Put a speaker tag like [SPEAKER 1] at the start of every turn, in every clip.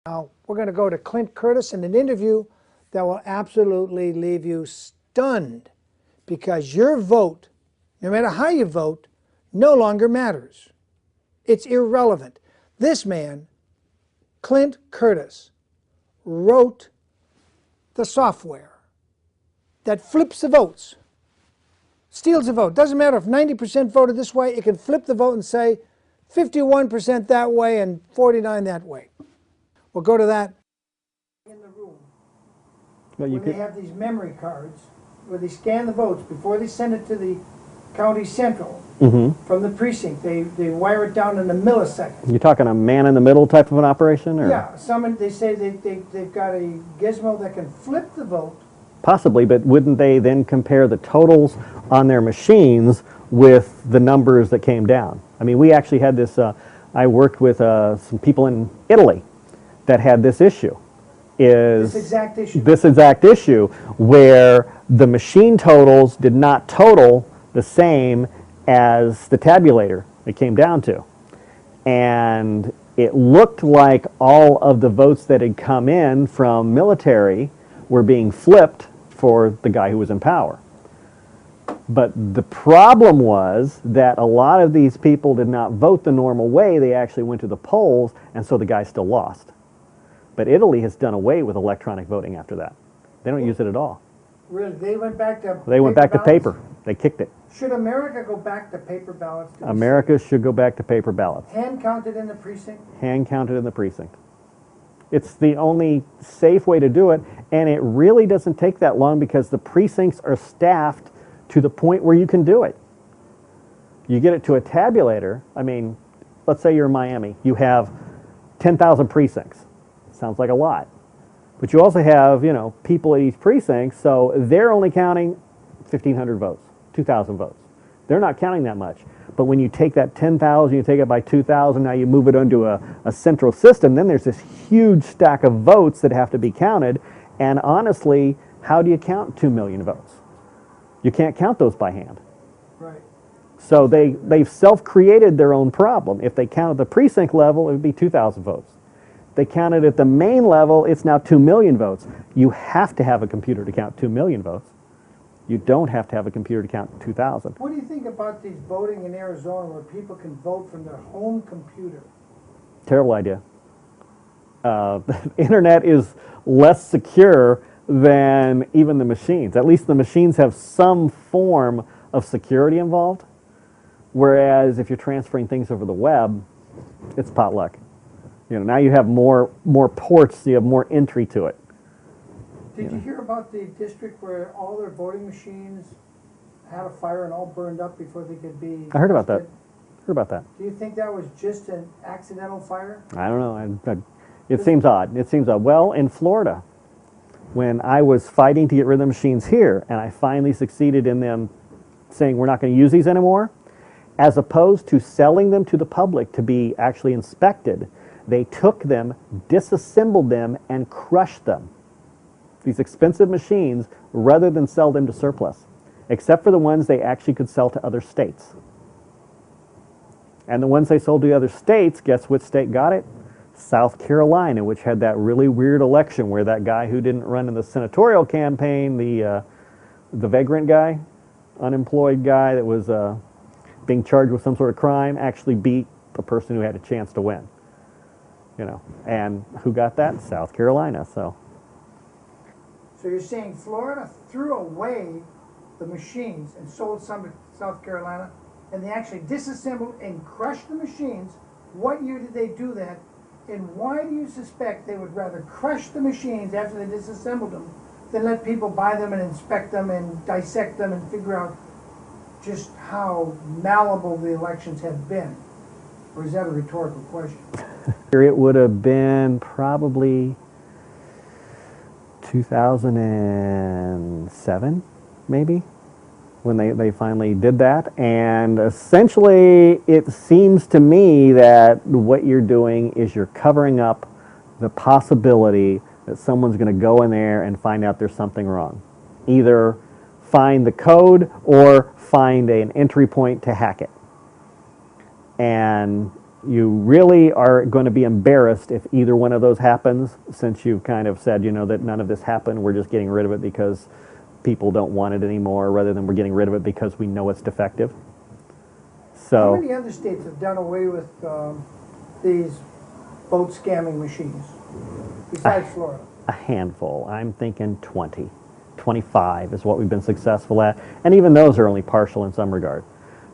[SPEAKER 1] Now, we're going to go to Clint Curtis in an interview that will absolutely leave you stunned, because your vote, no matter how you vote, no longer matters. It's irrelevant. This man, Clint Curtis, wrote the software that flips the votes, steals the vote. Doesn't matter if 90% voted this way, it can flip the vote and say 51% that way and 49% that way. We'll go to that in the room.
[SPEAKER 2] Well,
[SPEAKER 1] They have these memory cards where they scan the votes before they send it to the county central from the precinct. They wire it down in a millisecond.
[SPEAKER 2] You're talking a man-in-the-middle type of an operation? Or?
[SPEAKER 1] Yeah, they say they've got a gizmo that can flip the vote.
[SPEAKER 2] Possibly, but wouldn't they then compare the totals on their machines with the numbers that came down? I mean, we actually had this, I worked with some people in Italy that had this issue. This exact issue where the machine totals did not total the same as the tabulator it came down to. And it looked like all of the votes that had come in from military were being flipped for the guy who was in power. But the problem was that a lot of these people did not vote the normal way. They actually went to the polls, and so the guy still lost. But Italy has done away with electronic voting after that. They don't use it at all.
[SPEAKER 1] Really? They went back to
[SPEAKER 2] paper. They kicked it.
[SPEAKER 1] Should America go back to paper ballots?
[SPEAKER 2] America should go back to paper ballots.
[SPEAKER 1] Hand counted in the precinct?
[SPEAKER 2] Hand counted in the precinct. It's the only safe way to do it, and it really doesn't take that long because the precincts are staffed to the point where you can do it. You get it to a tabulator. I mean, let's say you're in Miami. You have 10,000 precincts. Sounds like a lot. But you also have, people at each precinct, so they're only counting 1,500 votes, 2,000 votes. They're not counting that much. But when you take that 10,000, you take it by 2,000, now you move it onto a central system, then there's this huge stack of votes that have to be counted. And honestly, how do you count 2 million votes? You can't count those by hand.
[SPEAKER 1] Right.
[SPEAKER 2] So they've self-created their own problem. If they count at the precinct level, it would be 2,000 votes. They counted at the main level, it's now 2 million votes. You have to have a computer to count 2 million votes. You don't have to have a computer to count 2,000.
[SPEAKER 1] What do you think about these voting in Arizona where people can vote from their home computer?
[SPEAKER 2] Terrible idea. The internet is less secure than even the machines. At least the machines have some form of security involved. Whereas if you're transferring things over the web, it's potluck. Now you have more ports, you have more entry to it.
[SPEAKER 1] Did you hear about the district where all their voting machines had a fire and all burned up before they could be...
[SPEAKER 2] I heard about that. Do
[SPEAKER 1] you think that was just an accidental fire?
[SPEAKER 2] I don't know. It seems odd. It seems odd. Well, in Florida, when I was fighting to get rid of the machines here, and I finally succeeded in them saying we're not going to use these anymore, as opposed to selling them to the public to be actually inspected, they took them, disassembled them, and crushed them. These expensive machines, rather than sell them to surplus, except for the ones they actually could sell to other states. And the ones they sold to other states, guess which state got it? South Carolina, which had that really weird election where that guy who didn't run in the senatorial campaign, the vagrant guy, unemployed guy that was being charged with some sort of crime, actually beat the person who had a chance to win. And who got that? South Carolina. So
[SPEAKER 1] you're saying Florida threw away the machines and sold some to South Carolina, and they actually disassembled and crushed the machines. What year did they do that? And why do you suspect they would rather crush the machines after they disassembled them than let people buy them and inspect them and dissect them and figure out just how malleable the elections have been? Or is that a rhetorical question?
[SPEAKER 2] It would have been probably 2007, maybe, when they finally did that. And essentially, it seems to me that what you're doing is you're covering up the possibility that someone's going to go in there and find out there's something wrong. Either find the code or find an entry point to hack it. And You really are going to be embarrassed if either one of those happens, since you've kind of said, that none of this happened. We're just getting rid of it because people don't want it anymore, rather than we're getting rid of it because we know it's defective.
[SPEAKER 1] How
[SPEAKER 2] So
[SPEAKER 1] many other states have done away with these boat scamming machines besides Florida?
[SPEAKER 2] a handful. I'm thinking 20, 25 is what we've been successful at. And even those are only partial in some regard.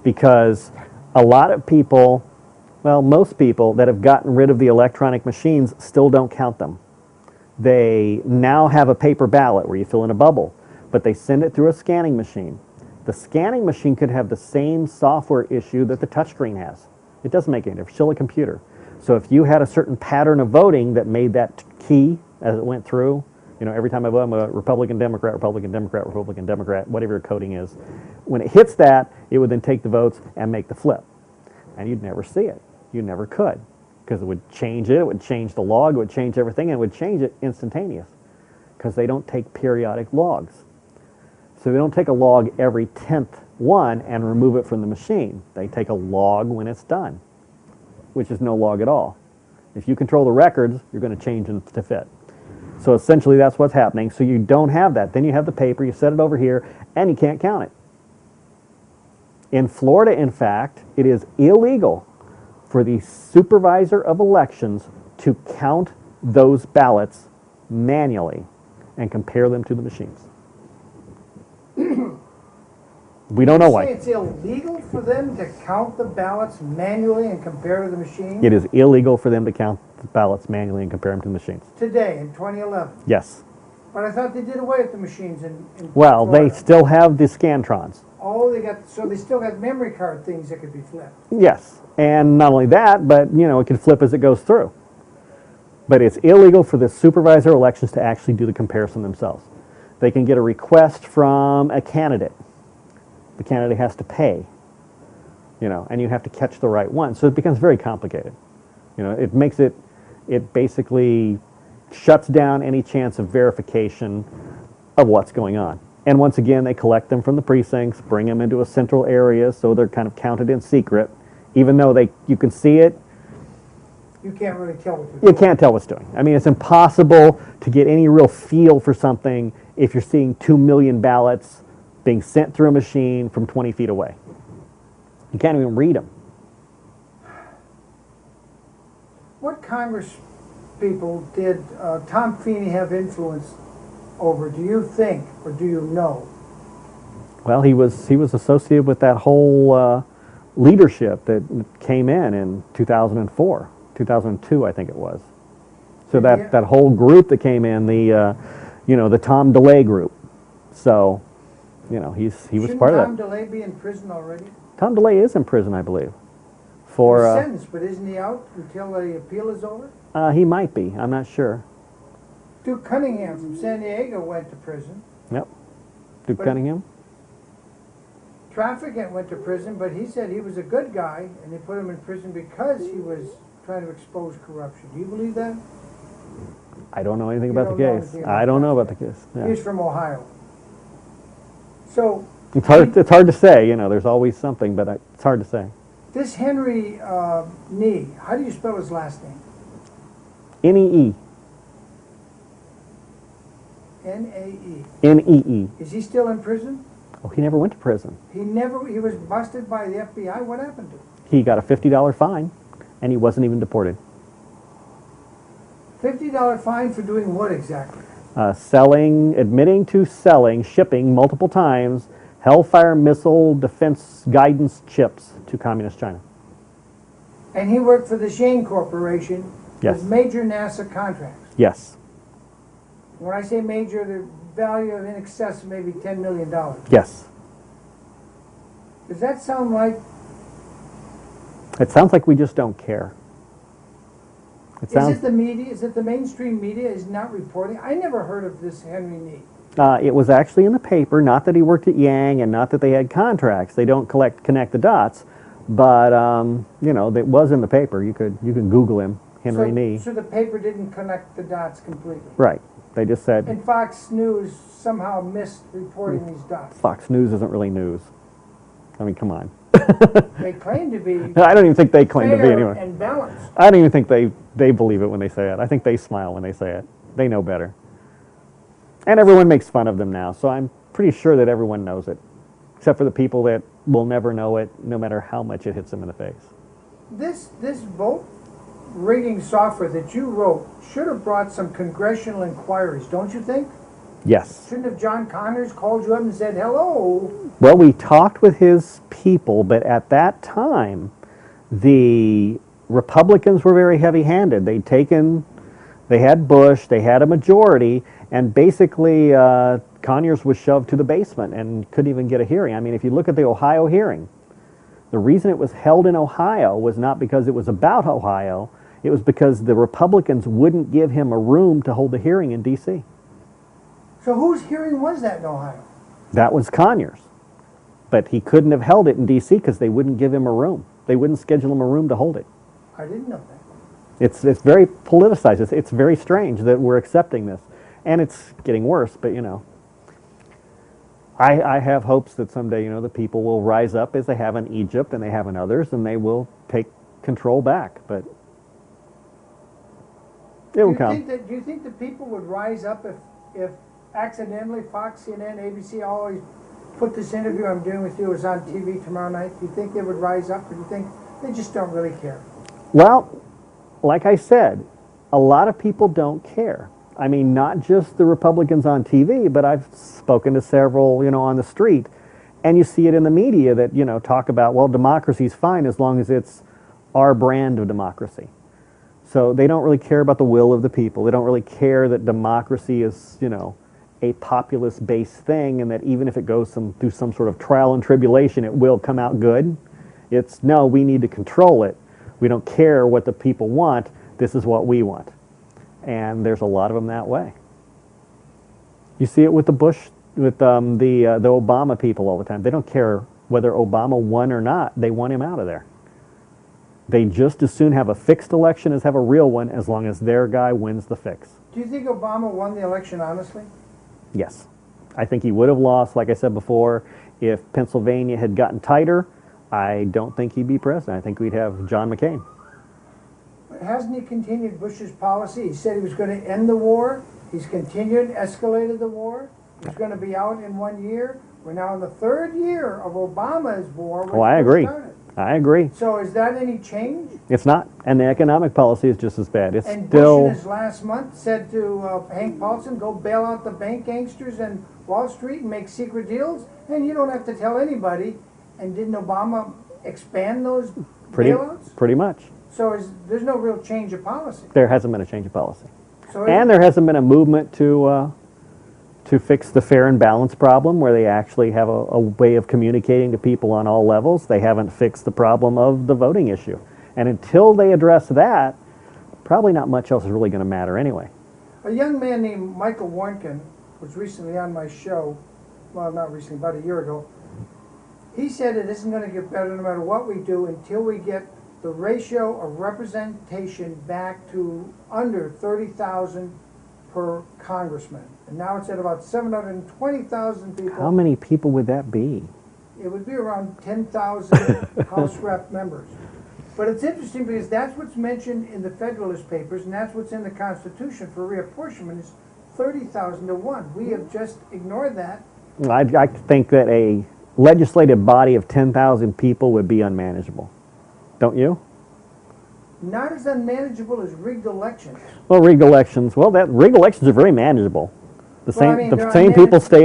[SPEAKER 2] Because a lot of people, well, most people that have gotten rid of the electronic machines still don't count them. They now have a paper ballot where you fill in a bubble, but they send it through a scanning machine. The scanning machine could have the same software issue that the touchscreen has. It doesn't make any difference. It's still a computer. So if you had a certain pattern of voting that made that key as it went through, every time I vote, I'm a Republican, Democrat, Republican, Democrat, Republican, Democrat, whatever your coding is. When it hits that, it would then take the votes and make the flip. And you'd never see it. You never could. Because it would change it would change the log, it would change everything, and it would change it instantaneous. Because they don't take periodic logs. So they don't take a log every 10th one and remove it from the machine. They take a log when it's done, which is no log at all. If you control the records, you're going to change them to fit. So essentially that's what's happening. So you don't have that. Then you have the paper, you set it over here, and you can't count it. In Florida, in fact, it is illegal for the supervisor of elections to count those ballots manually and compare them to the machines. We don't know why.
[SPEAKER 1] It's illegal for them to count the ballots manually and compare to the machine?
[SPEAKER 2] It is illegal for them to count the ballots manually and compare them to the machines.
[SPEAKER 1] Today, in 2011.
[SPEAKER 2] Yes.
[SPEAKER 1] But I thought they did away with the machines in
[SPEAKER 2] Well, they
[SPEAKER 1] Florida.
[SPEAKER 2] still have the Scantrons.
[SPEAKER 1] Oh, so they still got memory card things that could be flipped.
[SPEAKER 2] Yes. And not only that, but, it can flip as it goes through. But it's illegal for the supervisor of elections to actually do the comparison themselves. They can get a request from a candidate. The candidate has to pay, and you have to catch the right one. So it becomes very complicated. It makes it basically shuts down any chance of verification of what's going on. And once again, they collect them from the precincts, bring them into a central area, so they're kind of counted in secret. Even though you can see it,
[SPEAKER 1] You can't really tell what
[SPEAKER 2] you can't tell what's doing. I mean, it's impossible to get any real feel for something if you're seeing 2 million ballots being sent through a machine from 20 feet away. You can't even read them.
[SPEAKER 1] What Congress people did Tom Feeney have influence over, do you think, or do you know?
[SPEAKER 2] Well, he was associated with that whole leadership that came in 2004, 2002, I think it was. So that whole group that came in, the Tom DeLay group. So, he was part of that.
[SPEAKER 1] Shouldn't Tom DeLay be in prison already?
[SPEAKER 2] Tom DeLay is in prison, I believe.
[SPEAKER 1] He's
[SPEAKER 2] For
[SPEAKER 1] sentenced, but isn't he out until the appeal is over?
[SPEAKER 2] he might be. I'm not sure.
[SPEAKER 1] Duke Cunningham from San Diego went to prison.
[SPEAKER 2] Yep. Duke
[SPEAKER 1] But-
[SPEAKER 2] Cunningham.
[SPEAKER 1] Trafficant went to prison, but he said he was a good guy, and they put him in prison because he was trying to expose corruption. Do you believe that?
[SPEAKER 2] I don't know anything
[SPEAKER 1] You
[SPEAKER 2] about the
[SPEAKER 1] don't know
[SPEAKER 2] case.
[SPEAKER 1] anything about
[SPEAKER 2] I don't know
[SPEAKER 1] that.
[SPEAKER 2] about the case. Yeah.
[SPEAKER 1] He's from Ohio. So
[SPEAKER 2] It's hard to say. There's always something, but it's hard to say.
[SPEAKER 1] this Henry Nee, how do you spell his last name?
[SPEAKER 2] N-E-E.
[SPEAKER 1] N-A-E.
[SPEAKER 2] N-E-E.
[SPEAKER 1] Is he still in prison?
[SPEAKER 2] Oh, he never went to prison.
[SPEAKER 1] He was busted by the FBI. What happened to him?
[SPEAKER 2] He got a $50 fine, and he wasn't even deported.
[SPEAKER 1] $50 fine for doing what exactly?
[SPEAKER 2] Admitting to selling, shipping multiple times Hellfire missile defense guidance chips to Communist China.
[SPEAKER 1] And he worked for the Shane Corporation
[SPEAKER 2] Yes.
[SPEAKER 1] with major NASA contracts.
[SPEAKER 2] Yes.
[SPEAKER 1] When I say major, the value of in excess of maybe $10 million.
[SPEAKER 2] Yes.
[SPEAKER 1] Does that sound like,
[SPEAKER 2] It sounds like we just don't care. It
[SPEAKER 1] is
[SPEAKER 2] sounds.
[SPEAKER 1] it the media, is it the mainstream media is not reporting? I never heard of this Henry Nee.
[SPEAKER 2] It was actually in the paper. Not that he worked at Yang, and not that they had contracts. They don't connect the dots, but it was in the paper. You can Google him, Henry Nee.
[SPEAKER 1] So the paper didn't connect the dots completely.
[SPEAKER 2] Right. They just said
[SPEAKER 1] And Fox News somehow missed reporting these dots.
[SPEAKER 2] Fox News isn't really news. I mean, come on.
[SPEAKER 1] They claim to be
[SPEAKER 2] I don't even think they claim to be
[SPEAKER 1] fair
[SPEAKER 2] anyway.
[SPEAKER 1] and balanced.
[SPEAKER 2] I don't even think they believe it when they say it. I think they smile when they say it. They know better. And everyone makes fun of them now, so I'm pretty sure that everyone knows it, except for the people that will never know it, no matter how much it hits them in the face.
[SPEAKER 1] This vote rigging software that you wrote should have brought some congressional inquiries, don't you think?
[SPEAKER 2] Yes.
[SPEAKER 1] Shouldn't have John Connors called you up and said, hello?
[SPEAKER 2] Well, we talked with his people, but at that time, the Republicans were very heavy-handed. They had Bush, they had a majority, and basically Conyers was shoved to the basement and couldn't even get a hearing. I mean, if you look at the Ohio hearing, the reason it was held in Ohio was not because it was about Ohio, it was because the Republicans wouldn't give him a room to hold the hearing in D.C.
[SPEAKER 1] So whose hearing was that in Ohio?
[SPEAKER 2] That was Conyers. But he couldn't have held it in D.C. because they wouldn't give him a room. They wouldn't schedule him a room to hold it.
[SPEAKER 1] I didn't know that.
[SPEAKER 2] It's very politicized. It's very strange that we're accepting this. And it's getting worse, but you know. I have hopes that someday, you know, the people will rise up as they have in Egypt and they have in others, and they will take control back. But it will come.
[SPEAKER 1] Do you think the people would rise up if accidentally Fox, CNN, ABC always put this interview I'm doing with you is on TV tomorrow night? Do you think they would rise up, or do you think they just don't really care?
[SPEAKER 2] Well, like I said, a lot of people don't care. I mean, not just the Republicans on TV, but I've spoken to several, you know, on the street, and you see it in the media that, you know, talk about, well, democracy's fine as long as it's our brand of democracy. So they don't really care about the will of the people. They don't really care that democracy is, you know, a populist-based thing, and that even if it goes through some sort of trial and tribulation, it will come out good. It's, no, we need to control it. We don't care what the people want. This is what we want. And there's a lot of them that way. You see it with the Bush, with the Obama people all the time. They don't care whether Obama won or not. They want him out of there. They just as soon have a fixed election as have a real one, as long as their guy wins the fix.
[SPEAKER 1] Do you think Obama won the election honestly?
[SPEAKER 2] Yes. I think he would have lost, like I said before, if Pennsylvania had gotten tighter. I don't think he'd be president. I think we'd have John McCain.
[SPEAKER 1] Hasn't he continued Bush's policy? He said he was going to end the war. He's continued, escalated the war. He's going to be out in 1 year. We're now in the third year of Obama's war.
[SPEAKER 2] Oh, I agree. I agree.
[SPEAKER 1] So is that any change?
[SPEAKER 2] It's not. And the economic policy is just as bad. It's
[SPEAKER 1] and
[SPEAKER 2] still...
[SPEAKER 1] Bush in his last month said to Hank Paulson, go bail out the bank gangsters and Wall Street and make secret deals, and you don't have to tell anybody. And didn't Obama expand those bailouts?
[SPEAKER 2] Pretty much.
[SPEAKER 1] So there's no real change of policy.
[SPEAKER 2] There hasn't been a change of policy.
[SPEAKER 1] So
[SPEAKER 2] and there hasn't been a movement to fix the fair and balanced problem, where they actually have a way of communicating to people on all levels. They haven't fixed the problem of the voting issue. And until they address that, probably not much else is really going to matter anyway.
[SPEAKER 1] A young man named Michael Warnken was recently on my show, well, not recently, about a year ago. He said it isn't going to get better no matter what we do until we get the ratio of representation back to under 30,000 per congressman. And now it's at about 720,000 people.
[SPEAKER 2] How many people would that be?
[SPEAKER 1] It would be around 10,000 House Rep members. But it's interesting because that's what's mentioned in the Federalist Papers, and that's what's in the Constitution for reapportionment is 30,000 to 1. We have just ignored that.
[SPEAKER 2] I think that a legislative body of 10,000 people would be unmanageable. Don't you?
[SPEAKER 1] Not as unmanageable as rigged elections.
[SPEAKER 2] Well, rigged elections. Well, rigged elections are very manageable. The
[SPEAKER 1] Well, I mean,
[SPEAKER 2] same
[SPEAKER 1] they're
[SPEAKER 2] people stay in